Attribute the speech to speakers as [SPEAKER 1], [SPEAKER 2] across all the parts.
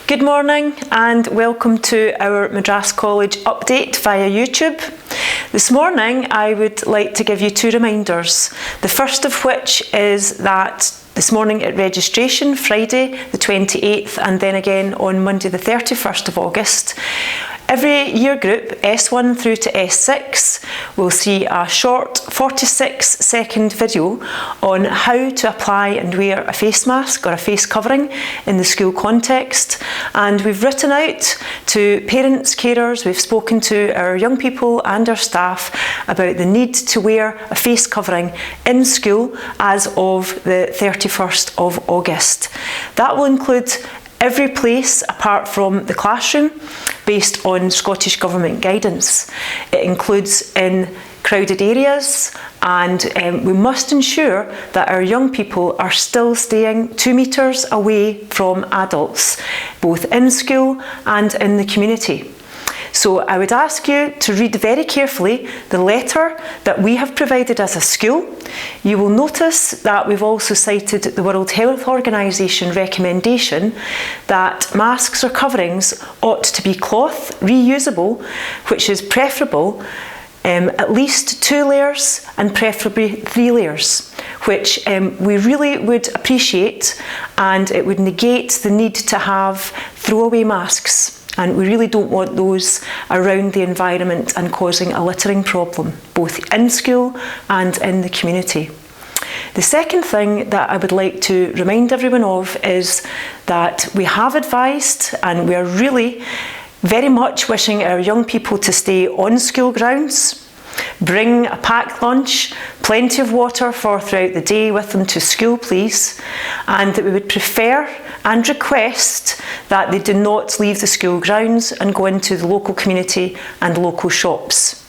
[SPEAKER 1] Good morning and welcome to our Madras College update via YouTube. This morning I would like to give you two reminders. The first of which is that this morning at registration, Friday the 28th, and then again on Monday the 31st of August, every year group, S1 through to S6, will see a short 46-second video on how to apply and wear a face mask or a face covering in the school context. And we've written out to parents, carers, we've spoken to our young people and our staff about the need to wear a face covering in school as of the 31st of August. That will include every place apart from the classroom based on Scottish Government guidance. It includes in crowded areas, and we must ensure that our young people are still staying 2 metres away from adults, both in school and in the community. So I would ask you to read very carefully the letter that we have provided as a school. You will notice that we've also cited the World Health Organization recommendation that masks or coverings ought to be cloth, reusable, which is preferable, at least 2 layers and preferably 3 layers, which we really would appreciate, and it would negate the need to have throwaway masks. And we really don't want those around the environment and causing a littering problem, both in school and in the community. The second thing that I would like to remind everyone of is that we have advised, and we are really very much wishing our young people to stay on school grounds. Bring a packed lunch, plenty of water for throughout the day with them to school, please, and that we would prefer and request that they do not leave the school grounds and go into the local community and local shops.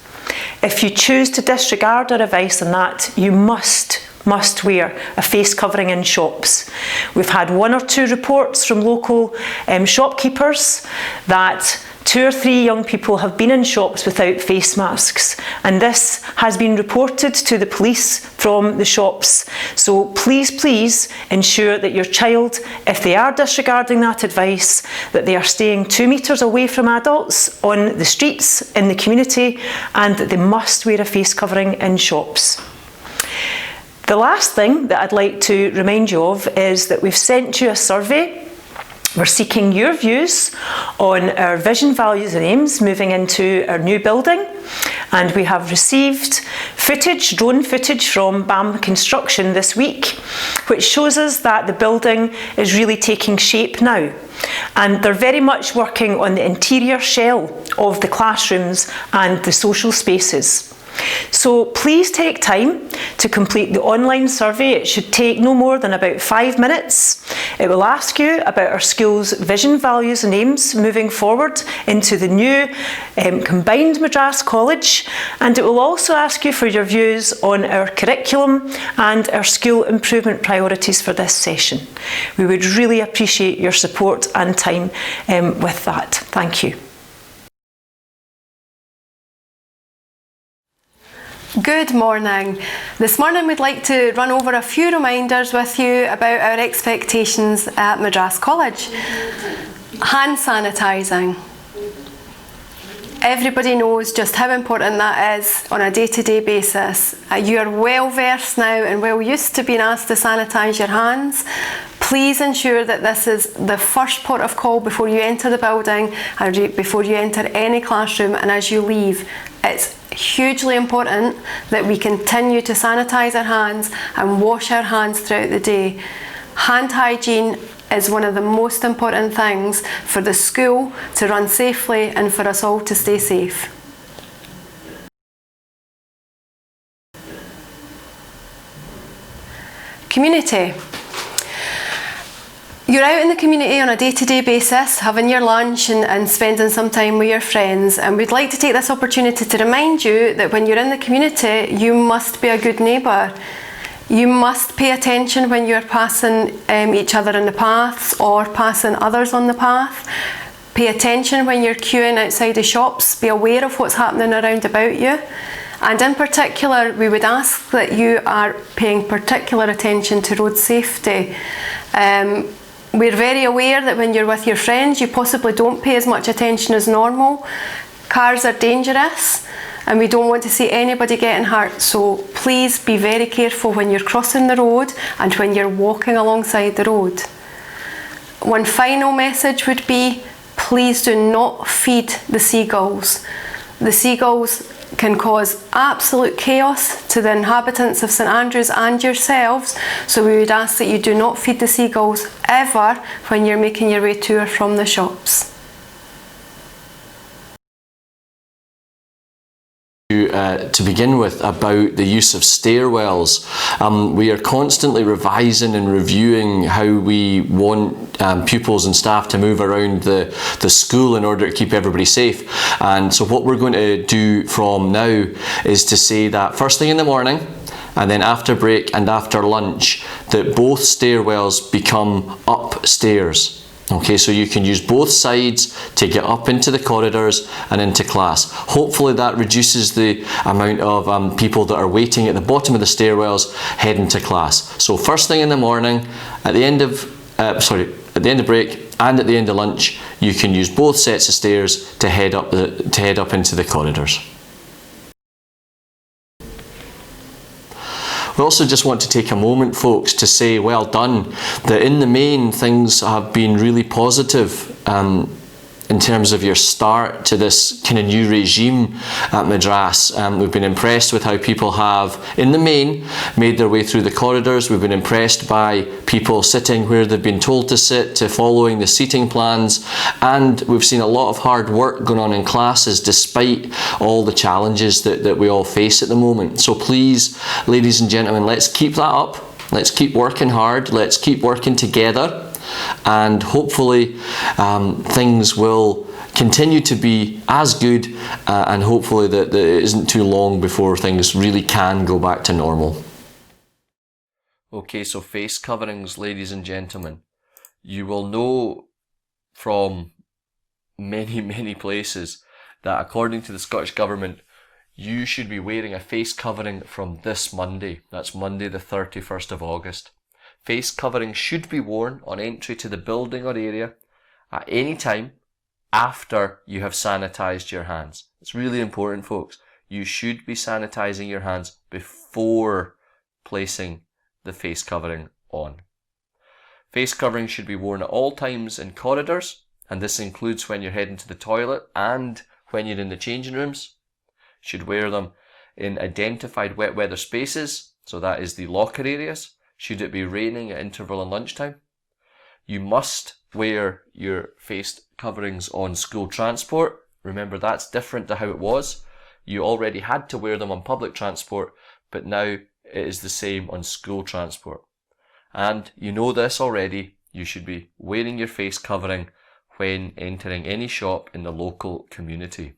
[SPEAKER 1] If you choose to disregard our advice on that, you must wear a face covering in shops. We've had 1 or 2 reports from local shopkeepers that 2 or 3 young people have been in shops without face masks, and this has been reported to the police from the shops. So please ensure that your child, if they are disregarding that advice, that they are staying 2 metres away from adults on the streets, in the community, and that they must wear a face covering in shops. The last thing that I'd like to remind you of is that we've sent you a survey. We're seeking your views on our vision, values and aims moving into our new building, and we have received drone footage from BAM Construction this week, which shows us that the building is really taking shape now, and they're very much working on the interior shell of the classrooms and the social spaces. So please take time to complete the online survey. It should take no more than about 5 minutes. It will ask you about our school's vision, values and aims moving forward into the new combined Madras College, and it will also ask you for your views on our curriculum and our school improvement priorities for this session. We would really appreciate your support and time with that. Thank you.
[SPEAKER 2] Good morning. This morning we'd like to run over a few reminders with you about our expectations at Madras College. Hand sanitising. Everybody knows just how important that is on a day-to-day basis. You're well versed now and well used to being asked to sanitise your hands. Please ensure that this is the first port of call before you enter the building, or before you enter any classroom, and as you leave. It's hugely important that we continue to sanitise our hands and wash our hands throughout the day. Hand hygiene is one of the most important things for the school to run safely and for us all to stay safe. Community. You're out in the community on a day-to-day basis, having your lunch and spending some time with your friends, and we'd like to take this opportunity to remind you that when you're in the community, you must be a good neighbour. You must pay attention when you're passing each other in the paths or passing others on the path. Pay attention when you're queuing outside the shops. Be aware of what's happening around about you. And in particular, we would ask that you are paying particular attention to road safety. We're very aware that when you're with your friends, you possibly don't pay as much attention as normal. Cars are dangerous, and we don't want to see anybody getting hurt, so please be very careful when you're crossing the road and when you're walking alongside the road. One final message would be, please do not feed the seagulls. The seagulls can cause absolute chaos to the inhabitants of St Andrews and yourselves, so we would ask that you do not feed the seagulls ever when you're making your way to or from the shops.
[SPEAKER 3] To begin with, about the use of stairwells. We are constantly revising and reviewing how we want pupils and staff to move around the school in order to keep everybody safe. And so what we're going to do from now is to say that first thing in the morning, and then after break and after lunch, that both stairwells become upstairs. Okay, so you can use both sides to get up into the corridors and into class. Hopefully that reduces the amount of people that are waiting at the bottom of the stairwells heading to class. So first thing in the morning, at the end of break and at the end of lunch, you can use both sets of stairs to head up into the corridors. We also just want to take a moment, folks, to say well done, that in the main things have been really positive in terms of your start to this kind of new regime at Madras. We've been impressed with how people have, in the main, made their way through the corridors. We've been impressed by people sitting where they've been told to sit, to following the seating plans, and we've seen a lot of hard work going on in classes despite all the challenges that we all face at the moment. So please, ladies and gentlemen, let's keep that up. Let's keep working hard. Let's keep working together. And hopefully things will continue to be as good and hopefully that it isn't too long before things really can go back to normal. Okay, so face coverings, ladies and gentlemen. You will know from many places that according to the Scottish Government, you should be wearing a face covering from this Monday. That's Monday the 31st of August. Face covering should be worn on entry to the building or area at any time after you have sanitised your hands. It's really important, folks. You should be sanitising your hands before placing the face covering on. Face covering should be worn at all times in corridors, and this includes when you're heading to the toilet and when you're in the changing rooms. You should wear them in identified wet weather spaces, so that is the locker areas. Should it be raining at interval and lunchtime. You must wear your face coverings on school transport. Remember, that's different to how it was. You already had to wear them on public transport, but now it is the same on school transport. And you know this already, you should be wearing your face covering when entering any shop in the local community.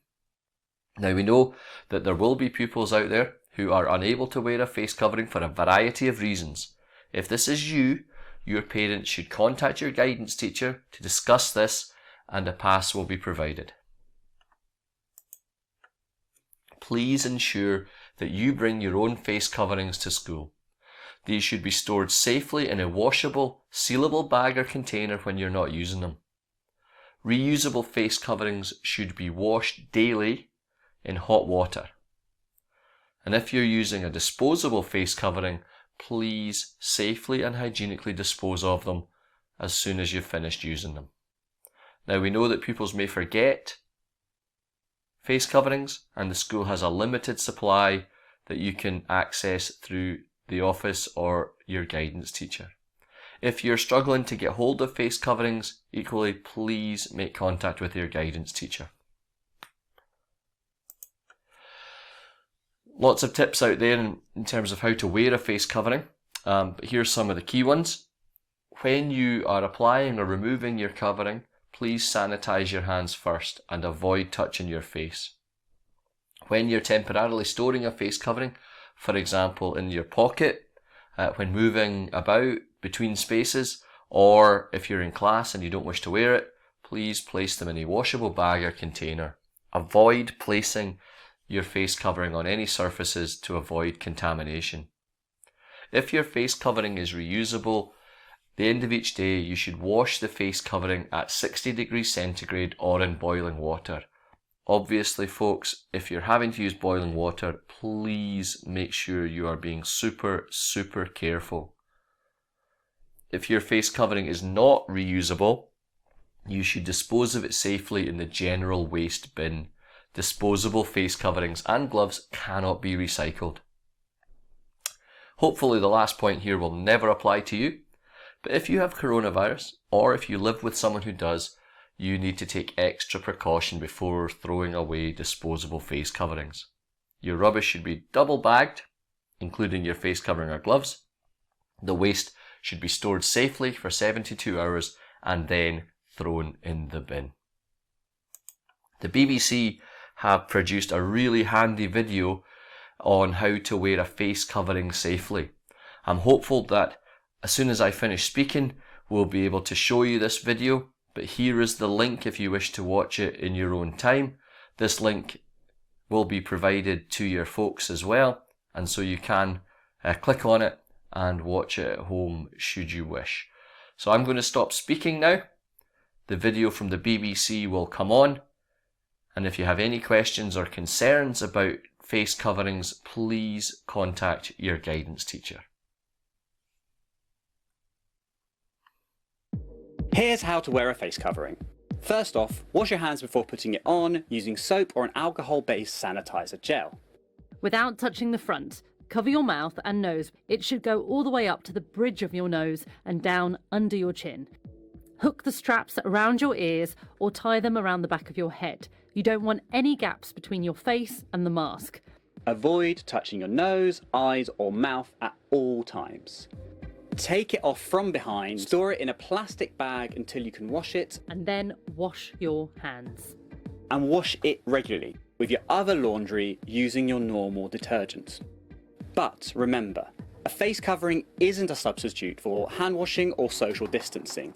[SPEAKER 3] Now we know that there will be pupils out there who are unable to wear a face covering for a variety of reasons. If this is you, your parents should contact your guidance teacher to discuss this and a pass will be provided. Please ensure that you bring your own face coverings to school. These should be stored safely in a washable, sealable bag or container when you're not using them. Reusable face coverings should be washed daily in hot water. And if you're using a disposable face covering, please safely and hygienically dispose of them as soon as you've finished using them. Now we know that pupils may forget face coverings and the school has a limited supply that you can access through the office or your guidance teacher. If you're struggling to get hold of face coverings, equally please make contact with your guidance teacher. Lots of tips out there in terms of how to wear a face covering, but here's some of the key ones. When you are applying or removing your covering, please sanitize your hands first and avoid touching your face. When you're temporarily storing a face covering, for example in your pocket, when moving about between spaces, or if you're in class and you don't wish to wear it, please place them in a washable bag or container. Avoid placing your face covering on any surfaces to avoid contamination. If your face covering is reusable, the end of each day, you should wash the face covering at 60 degrees centigrade or in boiling water. Obviously, folks, if you're having to use boiling water, please make sure you are being super careful. If your face covering is not reusable, you should dispose of it safely in the general waste bin. Disposable face coverings and gloves cannot be recycled. Hopefully the last point here will never apply to you, but if you have coronavirus, or if you live with someone who does, you need to take extra precaution before throwing away disposable face coverings. Your rubbish should be double bagged, including your face covering or gloves. The waste should be stored safely for 72 hours and then thrown in the bin. The BBC have produced a really handy video on how to wear a face covering safely. I'm hopeful that as soon as I finish speaking, we'll be able to show you this video, but here is the link if you wish to watch it in your own time. This link will be provided to your folks as well, and so you can click on it and watch it at home should you wish. So I'm going to stop speaking now. The video from the BBC will come on, and if you have any questions or concerns about face coverings, please contact your guidance teacher.
[SPEAKER 4] Here's how to wear a face covering. First off, wash your hands before putting it on using soap or an alcohol-based sanitizer gel.
[SPEAKER 5] Without touching the front, cover your mouth and nose. It should go all the way up to the bridge of your nose and down under your chin. Hook the straps around your ears or tie them around the back of your head. You don't want any gaps between your face and the mask.
[SPEAKER 4] Avoid touching your nose, eyes or mouth at all times. Take it off from behind, store it in a plastic bag until you can wash it,
[SPEAKER 5] And then wash your hands.
[SPEAKER 4] and wash it regularly with your other laundry using your normal detergent. But remember, a face covering isn't a substitute for hand washing or social distancing.